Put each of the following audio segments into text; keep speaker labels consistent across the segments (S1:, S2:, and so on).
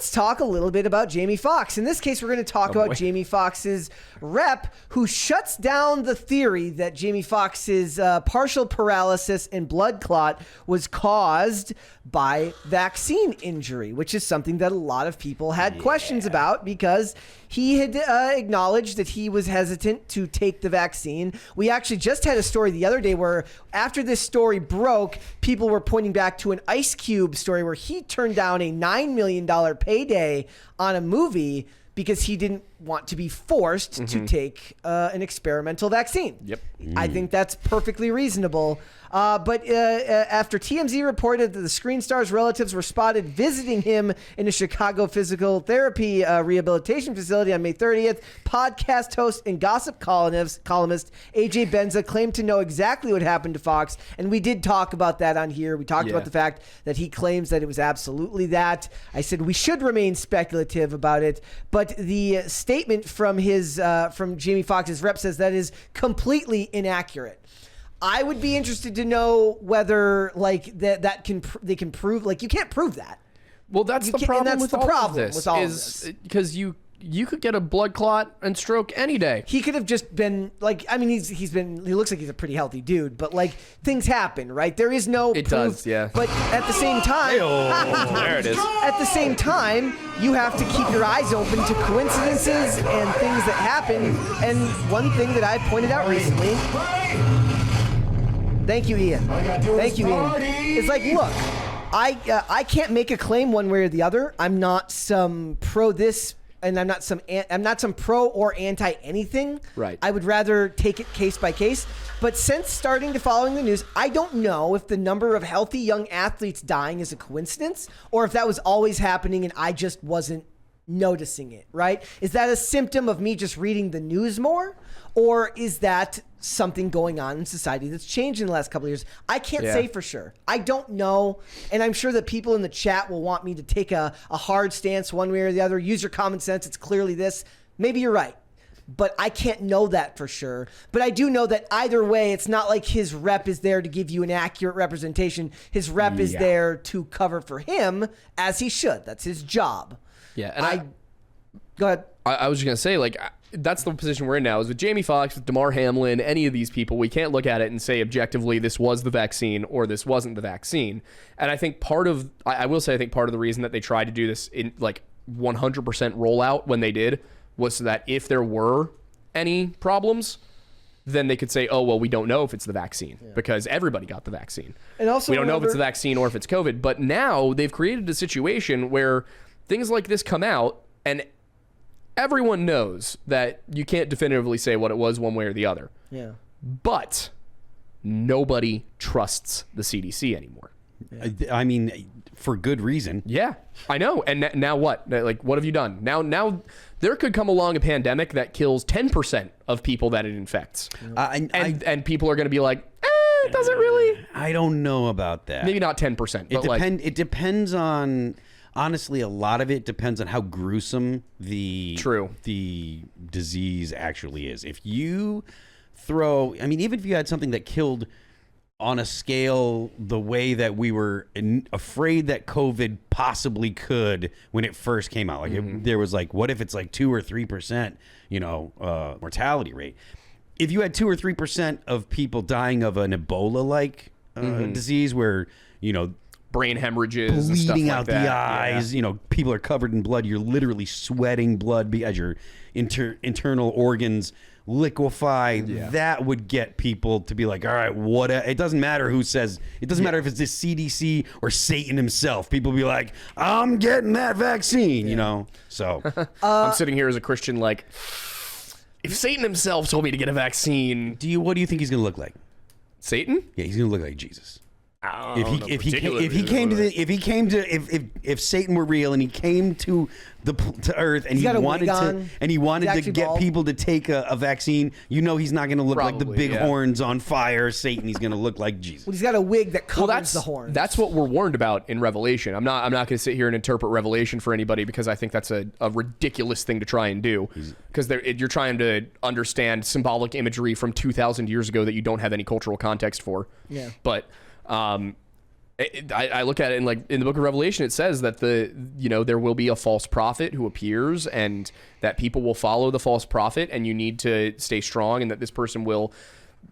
S1: let's talk a little bit about Jamie Foxx. In this case, we're going to talk about Jamie Foxx's rep, who shuts down the theory that Jamie Foxx's partial paralysis and blood clot was caused by vaccine injury, which is something that a lot of people had questions about because he had acknowledged that he was hesitant to take the vaccine. We actually just had a story the other day where after this story broke, people were pointing back to an Ice Cube story where he turned down a $9 million payday on a movie because he didn't want to be forced to take an experimental vaccine.
S2: Yep.
S1: I think that's perfectly reasonable. But after TMZ reported that the screen star's relatives were spotted visiting him in a Chicago physical therapy rehabilitation facility on May 30th, podcast host and gossip columnist AJ Benza claimed to know exactly what happened to Foxx. And we did talk about that on here. We talked about the fact that he claims that it was absolutely that. I said we should remain speculative about it. But the statement from from Jamie Foxx's rep says that is completely inaccurate. I would be interested to know whether they can prove, like, you can't prove that.
S2: Well, that's the problem with all of this, because you could get a blood clot and stroke any day.
S1: He could have just been like, I mean, he looks like he's a pretty healthy dude, but like things happen, right? There is no proof. It does, yeah. But at the same time,
S2: there it is.
S1: At the same time, you have to keep your eyes open to coincidences and things that happen. And one thing that I pointed out recently. Thank you, Ian. Thank you, Ian. It's like, look, I can't make a claim one way or the other. I'm not some pro this, and I'm not some pro or anti anything.
S2: Right.
S1: I would rather take it case by case. But since starting to following the news, I don't know if the number of healthy young athletes dying is a coincidence or if that was always happening and I just wasn't noticing it, right? Is that a symptom of me just reading the news more? Or is that something going on in society that's changed in the last couple of years? I can't say for sure. I don't know. And I'm sure that people in the chat will want me to take a hard stance one way or the other. Use your common sense. It's clearly this. Maybe you're right. But I can't know that for sure. But I do know that either way, it's not like his rep is there to give you an accurate representation. His rep is there to cover for him, as he should. That's his job.
S2: Yeah, and
S1: go ahead.
S2: I was just going to say, like, that's the position we're in now, is with Jamie Foxx, with Damar Hamlin, any of these people, we can't look at it and say objectively this was the vaccine or this wasn't the vaccine. And I think I will say, I think part of the reason that they tried to do this in like 100% rollout when they did was so that if there were any problems, then they could say, oh, well, we don't know if it's the vaccine because everybody got the vaccine. And also, we don't know if it's the vaccine or if it's COVID. But now they've created a situation where things like this come out and everyone knows that you can't definitively say what it was one way or the other.
S1: Yeah.
S2: But nobody trusts the CDC anymore.
S3: Yeah. I mean, for good reason.
S2: Yeah, I know. And now what? Like, what have you done? Now there could come along a pandemic that kills 10% of people that it infects. And people are going to be like, it doesn't really.
S3: I don't know about that.
S2: Maybe not 10%. But
S3: it depends on... Honestly, a lot of it depends on how gruesome the disease actually is. If you even if you had something that killed on a scale the way that we were afraid that COVID possibly could when it first came out, like there was like, what if it's like 2 or 3%, mortality rate? If you had 2 or 3% of people dying of an Ebola-like disease where,
S2: brain hemorrhages, and stuff
S3: bleeding
S2: like
S3: out
S2: that.
S3: the eyes, people are covered in blood. You're literally sweating blood as your internal organs liquefy. That would get people to be like, all right, what? It doesn't matter who says. It doesn't matter if it's the CDC or Satan himself. People be like, I'm getting that vaccine. So
S2: I'm sitting here as a Christian, like, if Satan himself told me to get a vaccine,
S3: what do you think he's gonna look like?
S2: Satan?
S3: Yeah, he's gonna look like Jesus. If Satan were real and he came to Earth and he wanted to get people to take a vaccine, he's not going to look like the big horns on fire Satan. He's going to look like Jesus.
S1: Well, he's got a wig that covers the horns.
S2: That's what we're warned about in Revelation. I'm not going to sit here and interpret Revelation for anybody because I think that's a ridiculous thing to try and do, because you're trying to understand symbolic imagery from 2,000 years ago that you don't have any cultural context for.
S1: Yeah.
S2: But I look at it and, like, in the book of Revelation, it says that there will be a false prophet who appears, and that people will follow the false prophet, and you need to stay strong, and that this person will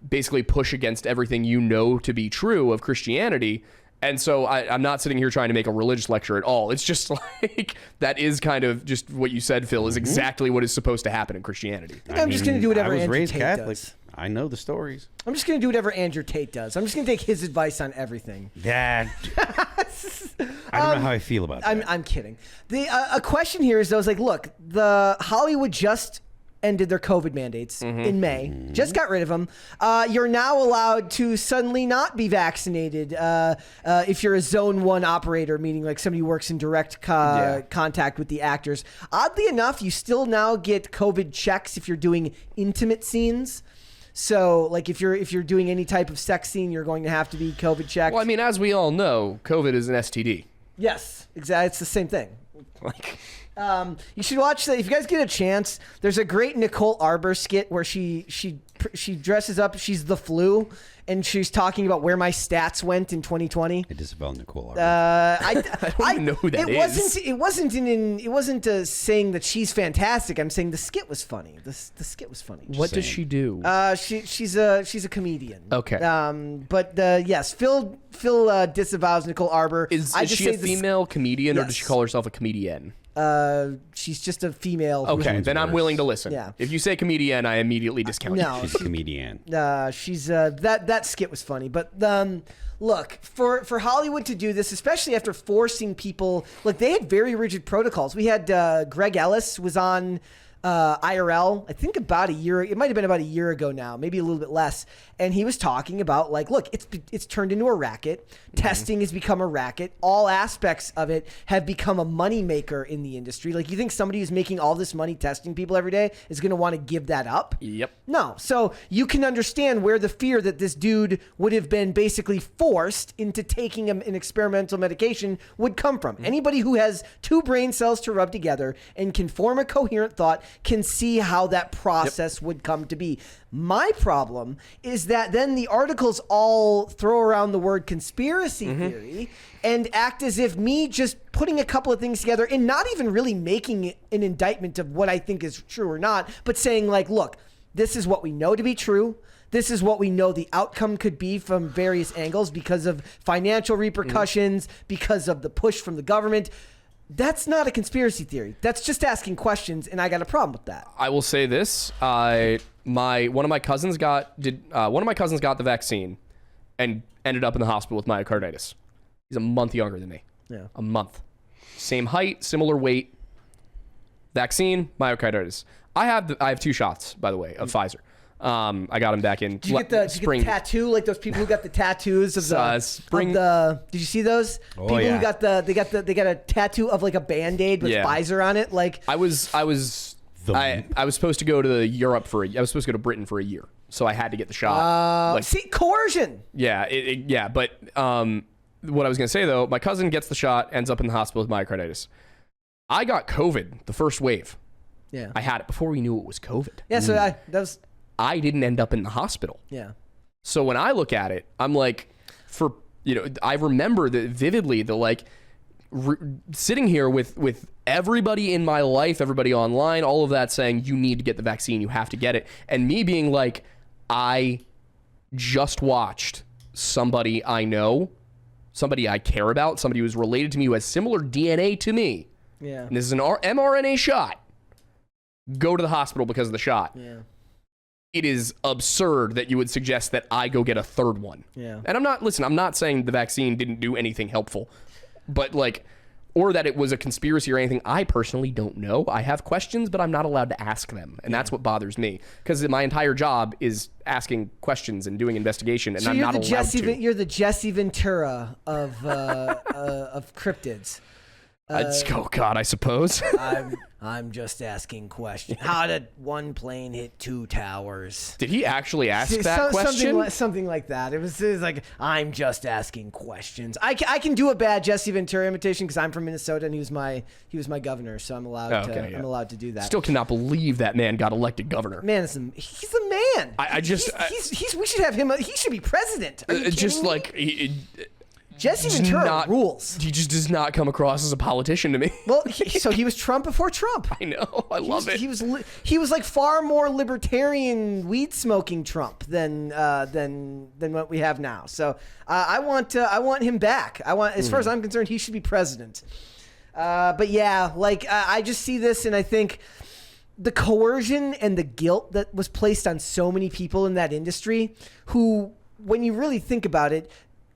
S2: basically push against everything you know to be true of Christianity. And so I'm not sitting here trying to make a religious lecture at all. It's just like, that is kind of just what you said, Phil, is exactly what is supposed to happen in Christianity.
S1: I'm just going to do whatever
S3: I was
S1: Andrew
S3: raised
S1: Tate
S3: Catholic.
S1: does.
S3: I know the stories.
S1: I'm just going to do whatever Andrew Tate does. I'm just going to take his advice on everything.
S3: Yeah. I don't know how I feel about that.
S1: I'm kidding. A question here is, though, is like, look, the Hollywood just ended their COVID mandates in May. Just got rid of them. You're now allowed to suddenly not be vaccinated if you're a zone 1 operator, meaning like somebody who works in direct contact with the actors. Oddly enough, you still now get COVID checks if you're doing intimate scenes. So, like, if you're doing any type of sex scene, you're going to have to be COVID checked.
S2: Well, I mean, as we all know, COVID is an STD.
S1: Yes, exactly. It's the same thing. Like, you should watch that if you guys get a chance. There's a great Nicole Arbor skit where she dresses up. She's the flu, and she's talking about where my stats went in 2020.
S3: I disavow Nicole Arbor.
S2: I don't even know who that is.
S1: It wasn't saying that she's fantastic. I'm saying the skit was funny. The skit was funny.
S2: What does she do?
S1: She's a comedian.
S2: Okay.
S1: But yes, Phil disavows Nicole Arbor.
S2: Is she a female comedian, or does she call herself a comedian?
S1: She's just a female.
S2: Okay, then I'm willing to listen.
S1: Yeah.
S2: If you say comedian, I immediately discount
S1: no,
S2: you.
S3: She's a comedian.
S1: She's that skit was funny, but look, for Hollywood to do this, especially after forcing people, look, they had very rigid protocols. We had Greg Ellis was on IRL, I think about a year. It might have been about a year ago now, maybe a little bit less. And he was talking about, like, look, it's turned into a racket. Testing has become a racket. All aspects of it have become a moneymaker in the industry. Like, you think somebody who's making all this money testing people every day is going to want to give that up?
S2: Yep.
S1: No. So you can understand where the fear that this dude would have been basically forced into taking an experimental medication would come from. Anybody who has 2 brain cells to rub together and can form a coherent thought can see how that process would come to be. My problem is that then the articles all throw around the word conspiracy theory and act as if me just putting a couple of things together and not even really making an indictment of what I think is true or not, but saying, like, look, this is what we know to be true. This is what we know the outcome could be from various angles because of financial repercussions, because of the push from the government. That's not a conspiracy theory. That's just asking questions, and I got a problem with that.
S2: I will say this: one of my cousins got the vaccine, and ended up in the hospital with myocarditis. He's a month younger than me.
S1: Yeah,
S2: a month, same height, similar weight. Vaccine, myocarditis. I have 2 shots, by the way, of Pfizer. I got him back in
S1: Did you get the tattoo, like those people who got the tattoos of the
S2: spring?
S1: Did you see those?
S3: Oh,
S1: people
S3: yeah.
S1: who they got a tattoo of like a Band-Aid with Pfizer on it. Like,
S2: I was supposed to go to Europe I was supposed to go to Britain for a year, so I had to get the shot.
S1: See, coercion.
S2: Yeah, yeah. But what I was gonna say though, my cousin gets the shot, ends up in the hospital with myocarditis. I got COVID the first wave.
S1: Yeah,
S2: I had it before we knew it was COVID.
S1: Yeah, so
S2: I didn't end up in the hospital.
S1: Yeah.
S2: So when I look at it, I'm like, I remember vividly sitting here with everybody in my life, everybody online, all of that saying, you need to get the vaccine, you have to get it. And me being like, I just watched somebody I know, somebody I care about, somebody who's related to me, who has similar DNA to me.
S1: Yeah.
S2: And this is an mRNA shot. Go to the hospital because of the shot.
S1: Yeah.
S2: It is absurd that you would suggest that I go get a 3rd one.
S1: Yeah.
S2: And I'm not saying the vaccine didn't do anything helpful, but or that it was a conspiracy or anything. I personally don't know. I have questions, but I'm not allowed to ask them. And that's what bothers me, because my entire job is asking questions and doing investigation, and I'm not allowed to.
S1: You're the Jesse Ventura of cryptids.
S2: Oh God, I suppose.
S1: I'm just asking questions. How did one plane hit 2 towers?
S2: Did he actually ask that question?
S1: Something like that. It was like, I'm just asking questions. I can do a bad Jesse Ventura imitation because I'm from Minnesota and he was my governor, so I'm allowed I'm allowed to do that.
S2: Still cannot believe that man got elected governor.
S1: Man, he's a man.
S2: We should have him.
S1: He should be president.
S2: Just
S1: me?
S2: like.
S1: Jesse Ventura rules.
S2: He just does not come across as a politician to me.
S1: Well, so he was Trump before Trump.
S2: I know. I love it.
S1: He was like far more libertarian, weed smoking Trump than what we have now. So I want him back. As far as I'm concerned, he should be president. But yeah, like I just see this and I think the coercion and the guilt that was placed on so many people in that industry who, when you really think about it,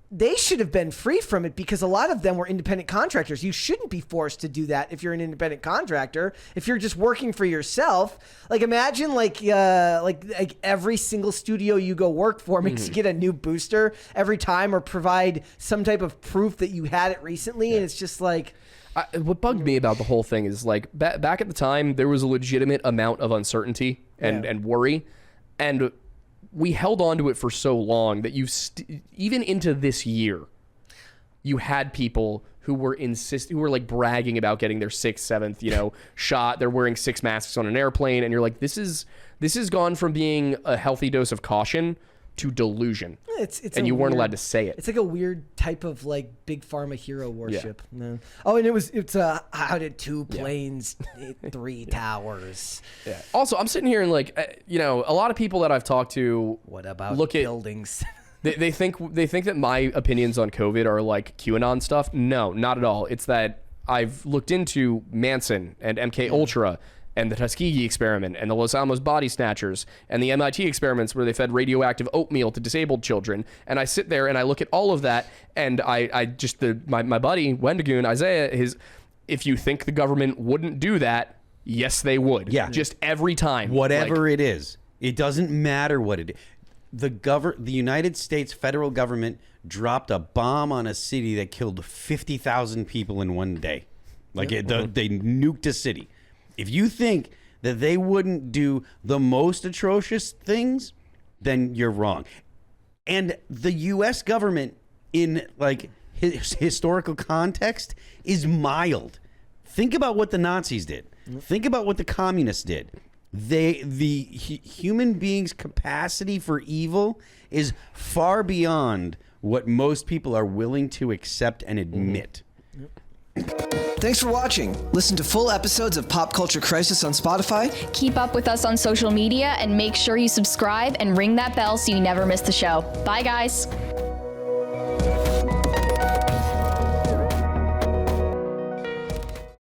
S1: they should have been free from it because a lot of them were independent contractors. You shouldn't be forced to do that if you're an independent contractor. If you're just working for yourself, like imagine like every single studio you go work for makes you get a new booster every time or provide some type of proof that you had it recently. And it's just like...
S2: what bugged me about the whole thing is like back at the time, there was a legitimate amount of uncertainty and worry. And we held on to it for so long that even into this year, you had people who were like bragging about getting their 6th, 7th, shot. They're wearing 6 masks on an airplane. And you're like, this has gone from being a healthy dose of caution to delusion. And you weren't allowed to say it.
S1: It's like a weird type of like big pharma hero worship. Yeah. No. Oh, and it's how did 2 planes hit 3 towers?
S2: Yeah. Also, I'm sitting here and like, a lot of people that I've talked to.
S1: What about buildings?
S2: They think that my opinions on COVID are like QAnon stuff. No, not at all. It's that I've looked into Manson and MK Ultra and the Tuskegee experiment, and the Los Alamos body snatchers, and the MIT experiments where they fed radioactive oatmeal to disabled children. And I sit there and I look at all of that, and my buddy, Wendigoon, Isaiah, if you think the government wouldn't do that, yes, they would.
S3: Yeah.
S2: Just every time.
S3: Whatever it is. It doesn't matter what it is. The United States federal government dropped a bomb on a city that killed 50,000 people in one day. They nuked a city. If you think that they wouldn't do the most atrocious things, then you're wrong. And the U.S. government, in like historical context, is mild. Think about what the Nazis did. Think about what the communists did. The human beings' capacity for evil is far beyond what most people are willing to accept and admit.
S1: Thanks for watching. Listen to full episodes of Pop Culture Crisis on Spotify.
S4: Keep up with us on social media and make sure you subscribe and ring that bell so you never miss the show. Bye, guys.